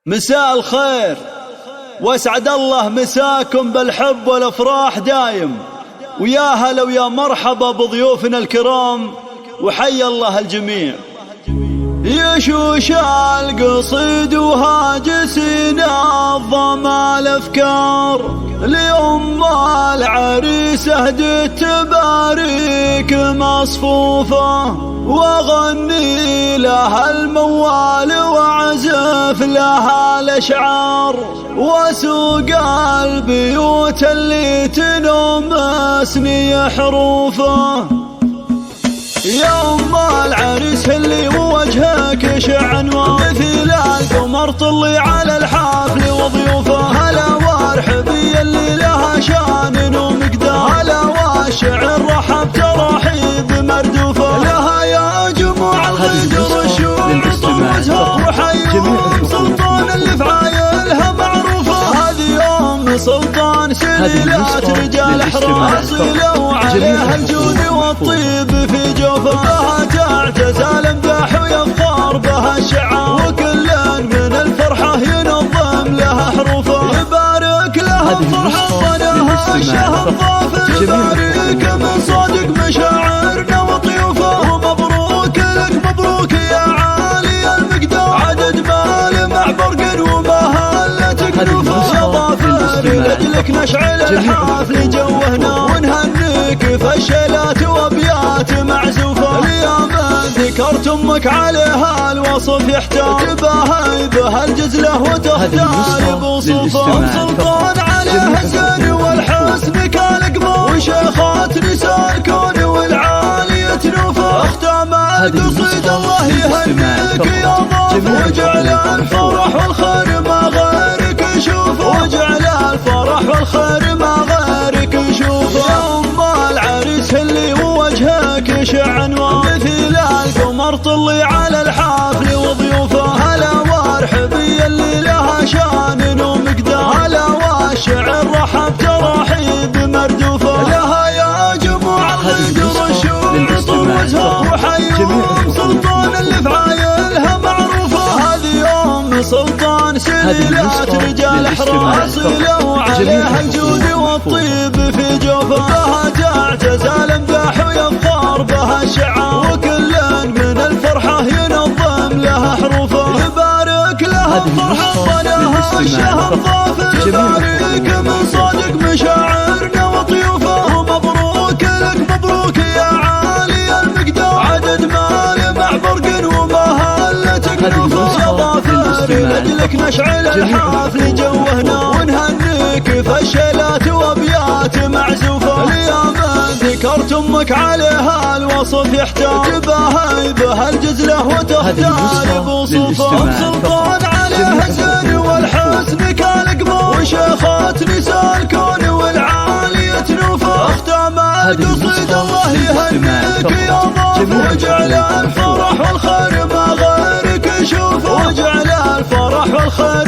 مساء الخير واسعد الله مساكم بالحب والافراح دايم، ويا هلا ويا مرحبا بضيوفنا الكرام، وحيا الله الجميع. يشوش القصيد وهاجسنا الظما الافكار، لأم العريس اهدت تباريك مصفوفة، واغني لها الموال واعزف لها الاشعار، واسوق البيوت اللي تنمسني حروفه. يا أم العريس اللي وجهك شعنوان، مثل القمر طلي على الحفل وضيوفه. هلا وارحبي اللي لها شان ومقدار، هلا والشعر رحب ترحيب مردوفه. لها يا جموع الغدر الشوق طوزها، وحيهم سلطان اللي فعايلها معروفه. هذه أم سلطان سليلات رجال احرار، اصيله وعليها الجود والطيب في جوفه. بها تعتز الامداح ويفخر بها الشعار، وكل من الفرحه ينظم لها حروفه. يبارك لها الفرحه ظنها الشهر ضافر، يبارك من صادق مشاعرنا وطيوفه. ومبروك لك مبروك يا عالي المقدار، عدد مال مع برق ومهلتك نوفه. يا ضافر لاجلك نشعل الحفل جوهنا، ونهنيك فشلات وابيات معزوفه. اليوم ذكرت امك عليها الوصف يحتاج، تباهي بها الجزله وتختار بوصوفه. سلطان عليها الزين والحسن كالقمر، وشيخات نساء الكون والعالية نوفه. اختام القصيد الله يهنيك يا ضيف، وجعل الفرح والخير ما غيرك يشوفه، وجعل الفرح والخير ما غيرك يشوفه. يا أم العريس اللي وجهك شعنوان، مثل القمر طلي على الحفل وضيوفه. هلا وارحبي اللي لها شان ومقدار، هلا والشعر رحب ترحيب مردوفه. لها يا جموع الغدر الشوق طوزها، وحيهم سلطان اللي فعايلها معروفه. هذه أم سلطان سليلات رجال احرار، اصيله وعليها الجود والطيب في جوفه. بها تعتز الامداح ويفخر بها الشعار، وكل من الفرحه ينظم لها حروفه. يبارك لها الفرحه ظنها الشهر ضافر، يبارك من صادق مشاعرنا وطيوفه. ومبروك لك مبروك يا عالي المقدار، عدد مال مع برق ومهلتك نوفه. يا ضافر لاجلك نشعل الحفل جوهنا، ونهنيك فشلات وابيات معزوفه. اليوم ذكرت امك عليها الوصف يحتاج، تباهي بها الجزله وتختار بوصوفه. سلطان عليها الزين والحسن كالقمر، وشيخات نساء الكون والعالية نوفه. اختام القصيد الله يهنيك يا ضيف، وجعل الفرح والخير ما غيرك يشوفه، وجعل الفرح والخير